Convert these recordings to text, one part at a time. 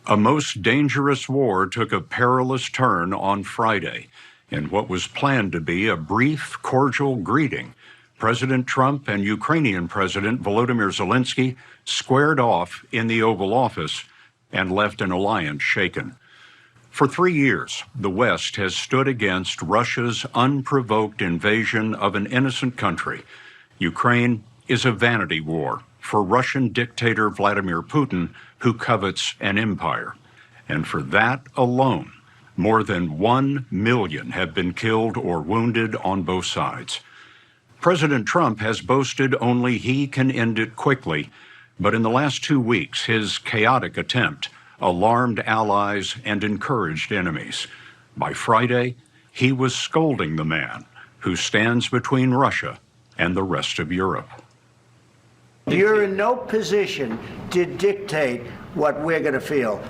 A most dangerous war took a perilous turn on Friday. In what was planned to be a brief, cordial greeting, President Trump and Ukrainian President Volodymyr Zelensky squared off in the Oval Office and left an alliance shaken. For 3 years, the West has stood against Russia's unprovoked invasion of an innocent country. Ukraine is a vanity war for Russian dictator Vladimir Putin, who covets an empire. And for that alone, more than 1 million have been killed or wounded on both sides. President Trump has boasted only he can end it quickly, but in the last 2 weeks, his chaotic attempt alarmed allies and encouraged enemies. By Friday, he was scolding the man who stands between Russia and the rest of Europe. You're in no position to dictate what we're going to feel.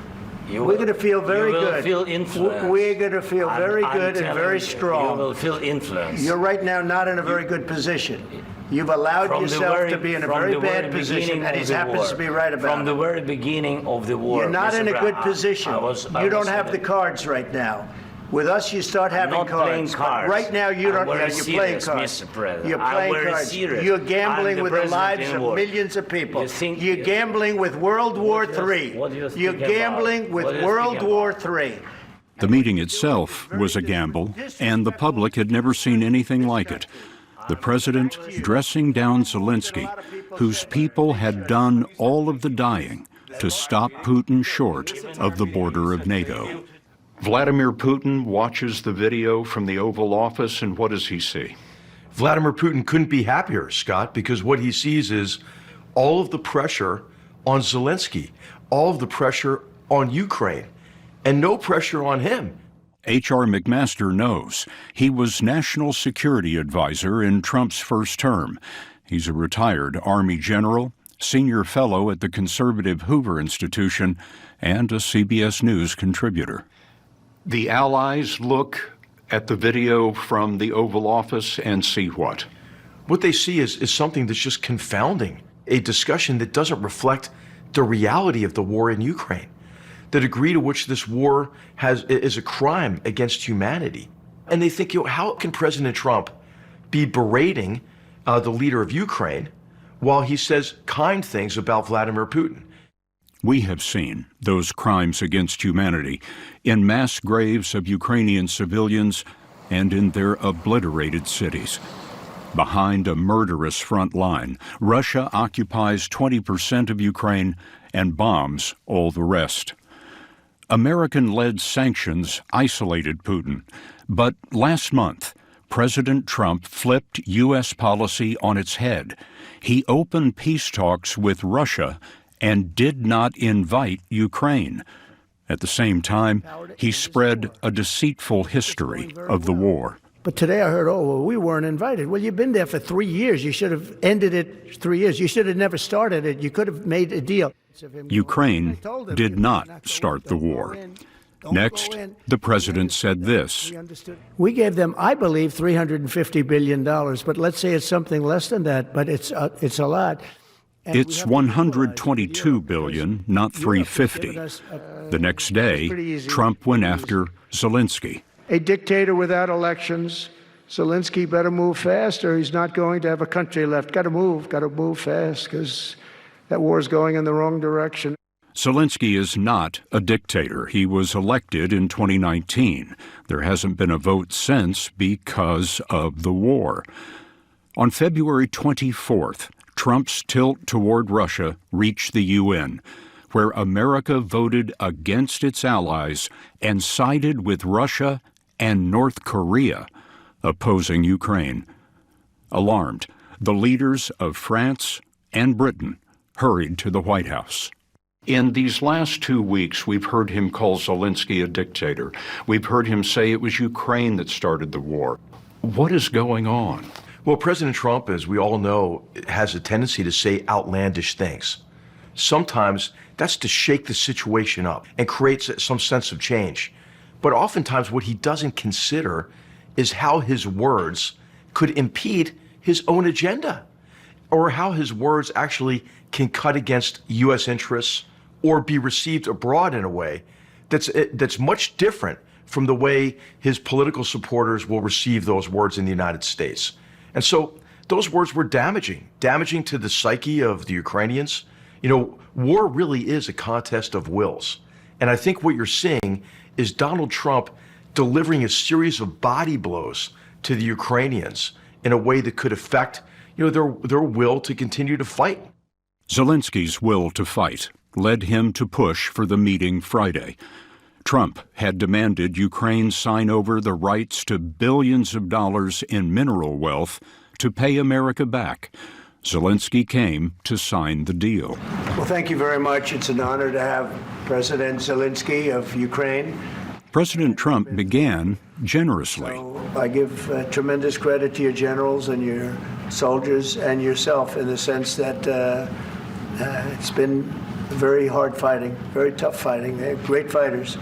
We're going to feel very good. You will feel influence. We're going to feel very good and very strong. You will feel influence. You're right now not in a very good position. You've allowed yourself to be in a very bad position, and he happens to be right about it. From the very beginning of the war. You're not in a good position. You don't have the cards right now. With us, you start having not cards. Playing cards. Right now, you don't. You're playing cards. Mr. President. You're playing cards. Serious. You're gambling with the lives of millions of people. You're gambling with World War III. You're gambling with World War III. The meeting itself was a gamble, and the public had never seen anything like it. The president dressing down Zelensky, whose people had done all of the dying to stop Putin short of the border of NATO. Vladimir Putin watches the video from the Oval Office, and what does he see? Vladimir Putin couldn't be happier, Scott, because what he sees is all of the pressure on Zelensky, all of the pressure on Ukraine, and no pressure on him. H.R. McMaster knows. He was National Security Advisor in Trump's first term. He's a retired Army general, senior fellow at the conservative Hoover Institution, and a CBS News contributor. The allies look at the video from the Oval Office and see what? What they see is something that's just confounding, a discussion that doesn't reflect the reality of the war in Ukraine. The degree to which this war is a crime against humanity. And they think, how can President Trump be berating the leader of Ukraine while he says kind things about Vladimir Putin? We have seen those crimes against humanity in mass graves of Ukrainian civilians and in their obliterated cities. Behind a murderous front line, Russia occupies 20% of Ukraine and bombs all the rest. American-led sanctions isolated Putin, but last month, President Trump flipped U.S. policy on its head. He opened peace talks with Russia and did not invite Ukraine. At the same time, he spread a deceitful history of the war. But today I heard, we weren't invited. Well, you've been there for 3 years. You should have ended it 3 years. You should have never started it. You could have made a deal. Ukraine did not start the war. Next, the president said this. We gave them, I believe, $350 billion, but let's say it's something less than that, but it's a lot. It's $122 billion, not $350. The next day, Trump went after Zelensky. A dictator without elections. Zelensky better move fast or he's not going to have a country left. Got to move fast because that war is going in the wrong direction. Zelensky is not a dictator. He was elected in 2019. There hasn't been a vote since because of the war. On February 24th, Trump's tilt toward Russia reached the UN, where America voted against its allies and sided with Russia and North Korea, opposing Ukraine. Alarmed, the leaders of France and Britain hurried to the White House. In these last 2 weeks, we've heard him call Zelensky a dictator. We've heard him say it was Ukraine that started the war. What is going on? Well, President Trump, as we all know, has a tendency to say outlandish things. Sometimes that's to shake the situation up and create some sense of change. But oftentimes what he doesn't consider is how his words could impede his own agenda, or how his words actually can cut against U.S. interests or be received abroad in a way that's much different from the way his political supporters will receive those words in the United States. And so those words were damaging to the psyche of the Ukrainians. You know, war really is a contest of wills. And I think what you're seeing is Donald Trump delivering a series of body blows to the Ukrainians in a way that could affect, you know, their will to continue to fight. Zelensky's will to fight led him to push for the meeting Friday. Trump had demanded Ukraine sign over the rights to billions of dollars in mineral wealth to pay America back. Zelensky came to sign the deal. Well, thank you very much. It's an honor to have President Zelensky of Ukraine. President Trump began generously. So I give tremendous credit to your generals and your soldiers and yourself in the sense that it's been very hard fighting, very tough fighting. They're great fighters.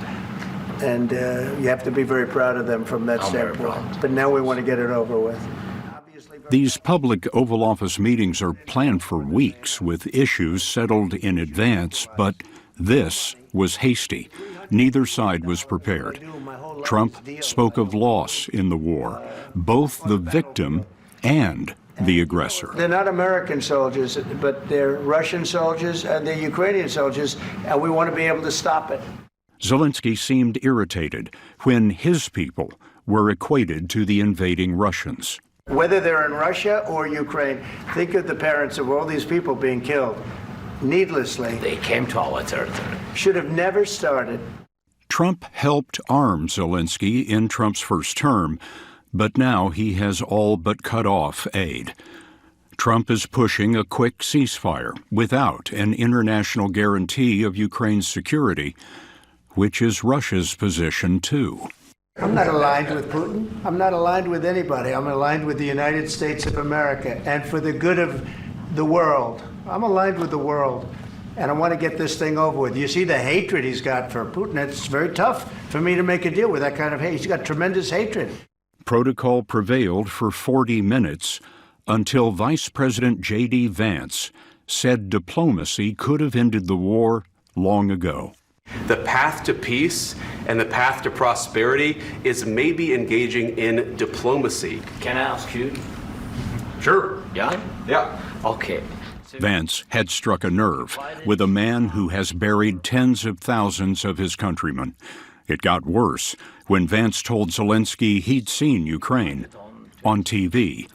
And you have to be very proud of them from that standpoint. But now we want to get it over with. These public Oval Office meetings are planned for weeks with issues settled in advance, but this was hasty. Neither side was prepared. Trump spoke of loss in the war, both the victim and the aggressor. They're not American soldiers, but they're Russian soldiers and they're Ukrainian soldiers, and we want to be able to stop it. Zelensky seemed irritated when his people were equated to the invading Russians. Whether they're in Russia or Ukraine, think of the parents of all these people being killed needlessly. They came to our territory. Should have never started. Trump helped arm Zelensky in Trump's first term, but now he has all but cut off aid. Trump is pushing a quick ceasefire without an international guarantee of Ukraine's security, which is Russia's position too. I'm not aligned with Putin. I'm not aligned with anybody. I'm aligned with the United States of America and for the good of the world. I'm aligned with the world, and I want to get this thing over with. You see the hatred he's got for Putin. It's very tough for me to make a deal with that kind of hate. He's got tremendous hatred. Protocol prevailed for 40 minutes until Vice President J.D. Vance said diplomacy could have ended the war long ago. The path to peace and the path to prosperity is maybe engaging in diplomacy. Can I ask you? Sure. Yeah? Yeah. Okay. Vance had struck a nerve with a man who has buried tens of thousands of his countrymen. It got worse when Vance told Zelensky he'd seen Ukraine on TV.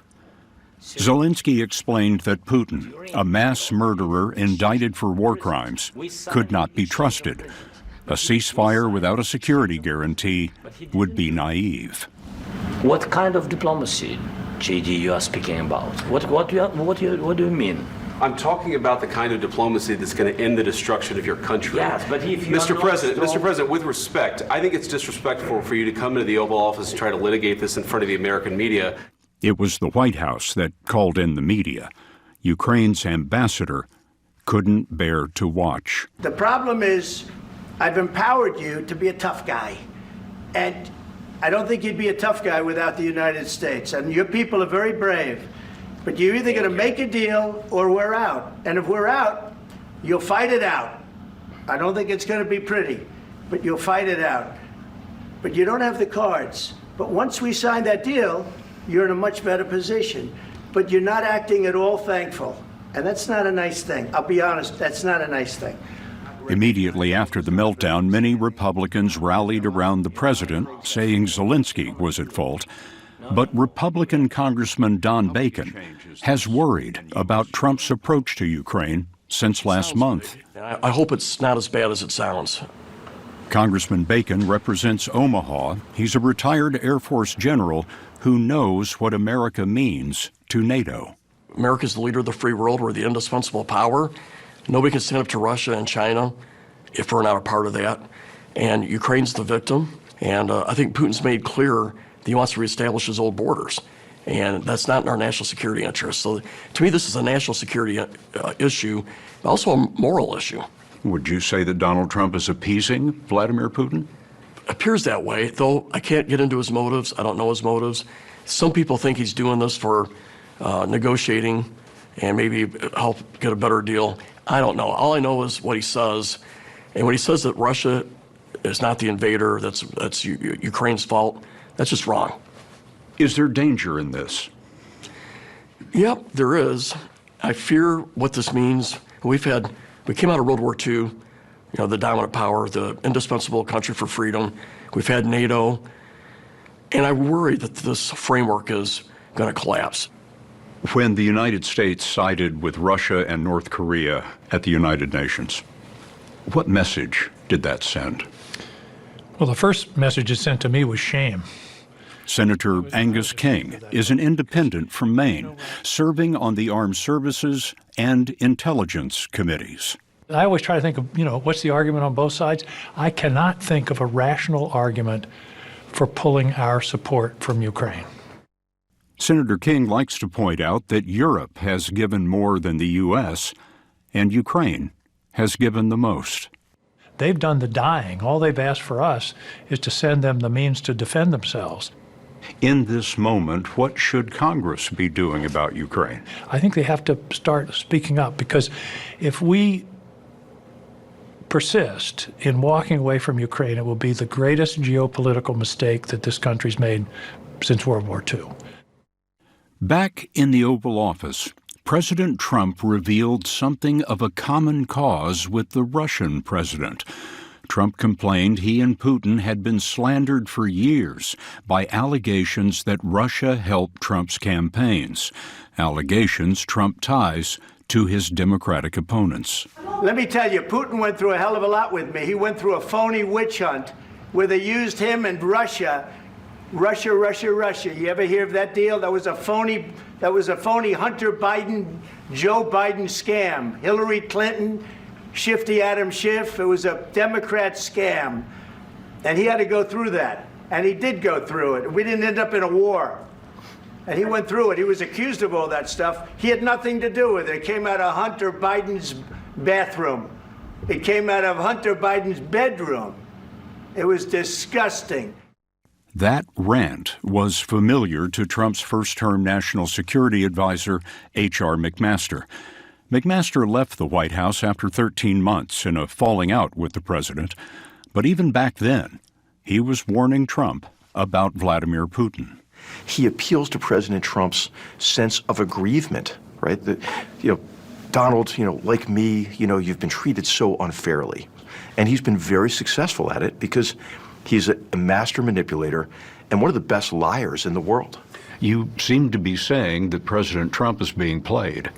Zelensky explained that Putin, a mass murderer indicted for war crimes, could not be trusted. A ceasefire without a security guarantee would be naive. What kind of diplomacy, JD, you are speaking about? What do you mean? I'm talking about the kind of diplomacy that's going to end the destruction of your country. Yes, but if you Mr. President, with respect, I think it's disrespectful for you to come into the Oval Office and try to litigate this in front of the American media. It was the White House that called in the media. Ukraine's ambassador couldn't bear to watch. The problem is, I've empowered you to be a tough guy. And I don't think you'd be a tough guy without the United States. And your people are very brave. But you're either going to make a deal or we're out. And if we're out, you'll fight it out. I don't think it's going to be pretty, but you'll fight it out. But you don't have the cards. But once we sign that deal, you're in a much better position. But you're not acting at all thankful. And that's not a nice thing. I'll be honest, that's not a nice thing. Immediately after the meltdown, many Republicans rallied around the president, saying Zelensky was at fault. But Republican Congressman Don Bacon has worried about Trump's approach to Ukraine since last month. I hope it's not as bad as it sounds. Congressman Bacon represents Omaha. He's a retired Air Force general who knows what America means to NATO. America's the leader of the free world. We're the indispensable power. Nobody can stand up to Russia and China if we're not a part of that. And Ukraine's the victim. And I think Putin's made clear that he wants to reestablish his old borders. And that's not in our national security interest. So to me, this is a national security issue, but also a moral issue. Would you say that Donald Trump is appeasing Vladimir Putin? Appears that way, though I can't get into his motives. I don't know his motives. Some people think he's doing this for negotiating and maybe help get a better deal. I don't know. All I know is what he says. And when he says that Russia is not the invader, that's Ukraine's fault, that's just wrong. Is there danger in this? Yep, there is. I fear what this means. We came out of World War II, you know, the dominant power, the indispensable country for freedom. We've had NATO. And I worry that this framework is going to collapse. When the United States sided with Russia and North Korea at the United Nations, what message did that send? Well, the first message it sent to me was shame. Senator Angus King is an independent from Maine, serving on the Armed Services and Intelligence Committees. I always try to think of, what's the argument on both sides? I cannot think of a rational argument for pulling our support from Ukraine. Senator King likes to point out that Europe has given more than the U.S., and Ukraine has given the most. They've done the dying. All they've asked for us is to send them the means to defend themselves. In this moment, what should Congress be doing about Ukraine? I think they have to start speaking up, because if we persist in walking away from Ukraine, it will be the greatest geopolitical mistake that this country's made since World War II. Back in the Oval Office, President Trump revealed something of a common cause with the Russian president. Trump complained he and Putin had been slandered for years by allegations that Russia helped Trump's campaigns, allegations Trump ties to his Democratic opponents. Let me tell you, Putin went through a hell of a lot with me. He went through a phony witch hunt where they used him and Russia. You ever hear of that deal? That was a phony Hunter Biden, Joe Biden scam. Hillary Clinton, Shifty Adam Schiff. It was a Democrat scam. And he had to go through that. And he did go through it. We didn't end up in a war. And he went through it. He was accused of all that stuff. He had nothing to do with it. It came out of Hunter Biden's bathroom. It came out of Hunter Biden's bedroom. It was disgusting. That rant was familiar to Trump's first-term National Security Advisor, H.R. McMaster. McMaster left the White House after 13 months in a falling out with the president. But even back then, he was warning Trump about Vladimir Putin. He appeals to President Trump's sense of aggrievement, right? Donald, like me, you've been treated so unfairly. And he's been very successful at it because he's a master manipulator and one of the best liars in the world. You seem to be saying that President Trump is being played.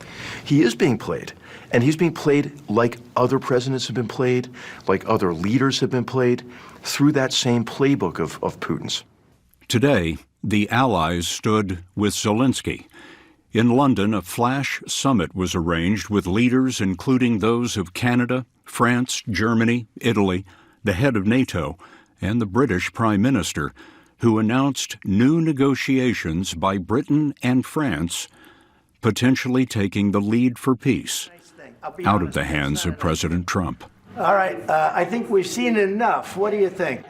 He is being played. And he's being played like other presidents have been played, like other leaders have been played, through that same playbook of Putin's. Today, the Allies stood with Zelensky. In London, a flash summit was arranged with leaders including those of Canada, France, Germany, Italy, the head of NATO, and the British Prime Minister, who announced new negotiations by Britain and France, potentially taking the lead for peace out of the hands of President Trump. All right, I think we've seen enough. What do you think?